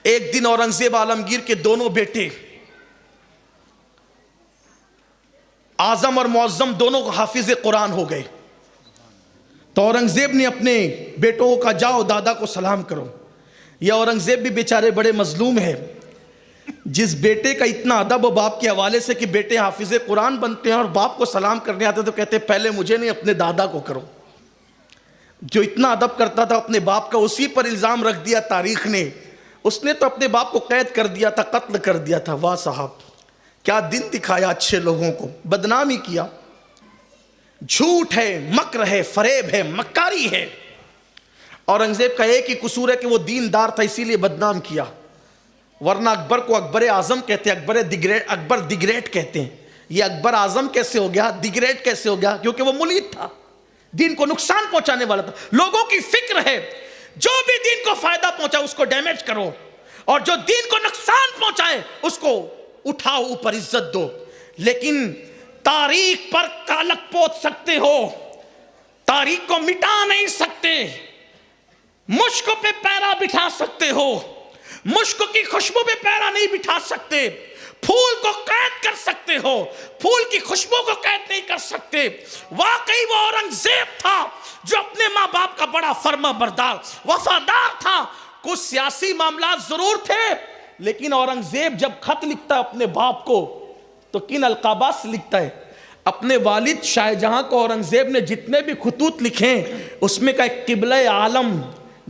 ایک دن اورنگزیب عالمگیر کے دونوں بیٹے اعظم اور معظم دونوں حافظ قرآن ہو گئے. تو اورنگزیب نے اپنے بیٹوں کو کہا جاؤ دادا کو سلام کرو. یہ اورنگزیب بھی بیچارے بڑے مظلوم ہیں. جس بیٹے کا اتنا ادب و باپ کے حوالے سے کہ بیٹے حافظ قرآن بنتے ہیں اور باپ کو سلام کرنے آتے تو کہتے پہلے مجھے نہیں اپنے دادا کو کرو. جو اتنا ادب کرتا تھا اپنے باپ کا اسی پر الزام رکھ دیا تاریخ نے. اس نے تو اپنے باپ کو قید کر دیا تھا, قتل کر دیا تھا. واہ صاحب, کیا دن دکھایا اچھے لوگوں کو, بدنام ہی کیا. جھوٹ ہے, مکر ہے, فریب ہے, مکاری ہے. اورنگزیب کا ایک ہی قصور ہے کہ وہ دیندار تھا اسی لیے بدنام کیا, ورنہ اکبر کو اکبر اعظم کہتے ہیں, اکبر دی گریٹ کہتے ہیں. یہ اکبر اعظم کیسے ہو گیا, دی گریٹ کیسے ہو گیا؟ کیونکہ وہ ملحد تھا, دین کو نقصان پہنچانے والا تھا. لوگوں کی فکر ہے جو بھی دین کو فائدہ پہنچائے اس کو ڈیمیج کرو, اور جو دین کو نقصان پہنچائے اس کو اٹھاؤ اوپر, عزت دو. لیکن تاریخ پر کالک پوت سکتے ہو, تاریخ کو مٹا نہیں سکتے. مشک پہ پیرا بٹھا سکتے ہو, مشک کی خوشبو پہ پیرا نہیں بٹھا سکتے. پھول کو قید کر سکتے ہو, پھول کی خوشبو کو قید نہیں کر سکتے. واقعی وہ اورنگزیب تھا جو اپنے ماں باپ کا بڑا فرما بردار وفادار تھا. کچھ سیاسی معاملات ضرور تھے, لیکن اورنگزیب جب خط لکھتا ہے اپنے باپ کو تو کن القابات سے لکھتا ہے؟ اپنے والد شاہ جہاں کو اورنگزیب نے جتنے بھی خطوط لکھے اس میں کا ایک قبلہ عالم,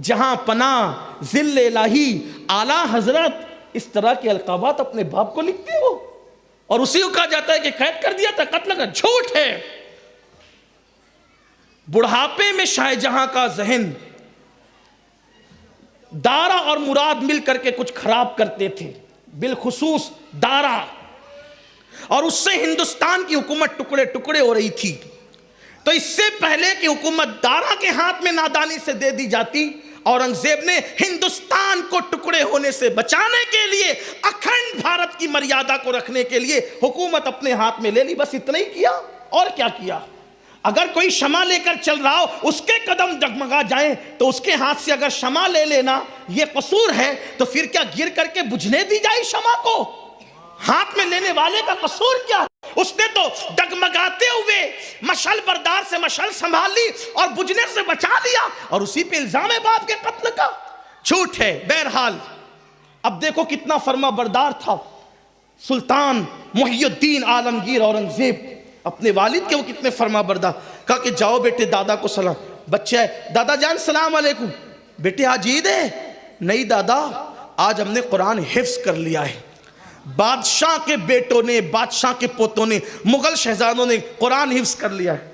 جہاں پناہ, ذل الہی, اعلیٰ حضرت, اس طرح کے القابات اپنے باپ کو لکھتے ہو, اور اسی کو کہا جاتا ہے کہ قید کر دیا تھا, قتل کا. جھوٹ ہے. بڑھاپے میں شاہ جہاں کا ذہن دارا اور مراد مل کر کے کچھ خراب کرتے تھے, بالخصوص دارا, اور اس سے ہندوستان کی حکومت ٹکڑے ٹکڑے ہو رہی تھی. تو اس سے پہلے کہ حکومت دارا کے ہاتھ میں نادانی سے دے دی جاتی, اورنگزیب نے ہندوستان کو ٹکڑے ہونے سے بچانے کے لیے, اکھنڈ بھارت کی مریادہ کو رکھنے کے لیے حکومت اپنے ہاتھ میں لے لی. بس اتنا ہی کیا, اور کیا کیا؟ اگر کوئی شمع لے کر چل رہا ہو, اس کے قدم ڈگمگا جائیں تو اس کے ہاتھ سے اگر شمع لے لینا یہ قصور ہے, تو پھر کیا گر کر کے بجھنے دی جائے شمع کو؟ ہاتھ میں لینے والے کا قصور کیا؟ اس نے تو ڈگمگاتے ہوئے مشعل بردار سے مشعل سنبھال لی اور بجھنے سے بچا لیا, اور اسی پہ الزام ہے باپ کے قتل کا. جھوٹ ہے. بہرحال اب دیکھو کتنا فرما بردار تھا سلطان محی الدین عالمگیر اورنگزیب, اپنے والد کے وہ کتنے فرما بردار. کہا کہ جاؤ بیٹے دادا کو سلام. بچہ ہے, دادا جان سلام علیکم. بیٹے آج عید ہے؟ نہیں دادا, آج ہم نے قرآن حفظ کر لیا ہے. بادشاہ کے بیٹوں نے, بادشاہ کے پوتوں نے, مغل شہزادوں نے قرآن حفظ کر لیا ہے.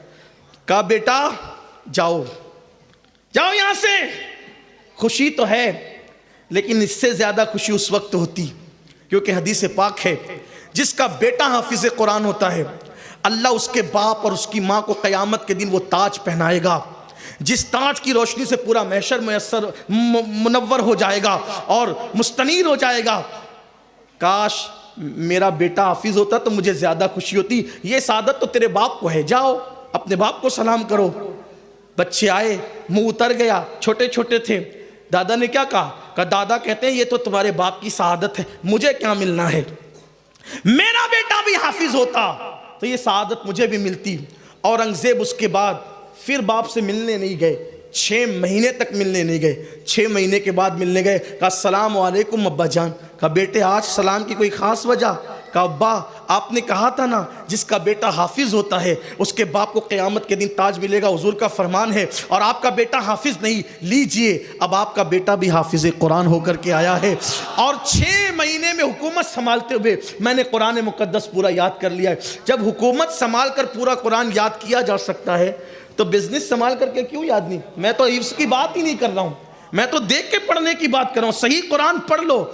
کہا بیٹا جاؤ جاؤ یہاں سے. خوشی تو ہے, لیکن اس سے زیادہ خوشی اس وقت ہوتی, کیونکہ حدیث پاک ہے جس کا بیٹا حافظ قرآن ہوتا ہے اللہ اس کے باپ اور اس کی ماں کو قیامت کے دن وہ تاج پہنائے گا, جس تاج کی روشنی سے پورا محشر میسر منور ہو جائے گا اور مستنیر ہو جائے گا. کاش میرا بیٹا حافظ ہوتا تو مجھے زیادہ خوشی ہوتی. یہ سعادت تو تیرے باپ کو ہے, جاؤ اپنے باپ کو سلام کرو. بچے آئے, منہ اتر گیا, چھوٹے چھوٹے تھے. دادا نے کیا کہا؟ کہا دادا کہتے ہیں یہ تو تمہارے باپ کی سعادت ہے, مجھے کیا ملنا ہے؟ میرا بیٹا بھی حافظ ہوتا تو یہ سعادت مجھے بھی ملتی. اورنگزیب اس کے بعد پھر باپ سے ملنے نہیں گئے, 6 مہینے تک ملنے نہیں گئے. 6 مہینے کے بعد ملنے گئے. کہا السلام علیکم ابا جان. کہا بیٹے آج سلام کی کوئی خاص وجہ؟ کہا ابا آپ نے کہا تھا نا جس کا بیٹا حافظ ہوتا ہے اس کے باپ کو قیامت کے دن تاج ملے گا, حضور کا فرمان ہے, اور آپ کا بیٹا حافظ نہیں. لیجئے اب آپ کا بیٹا بھی حافظ قرآن ہو کر کے آیا ہے, اور 6 مہینے میں حکومت سنبھالتے ہوئے میں نے قرآن مقدس پورا یاد کر لیا ہے. جب حکومت سنبھال کر پورا قرآن یاد کیا جا سکتا ہے تو بزنس سنبھال کر کے کیوں یاد نہیں؟ میں تو حفظ کی بات ہی نہیں کر رہا ہوں, میں تو دیکھ کے پڑھنے کی بات کر رہا ہوں. صحیح قرآن پڑھ لو.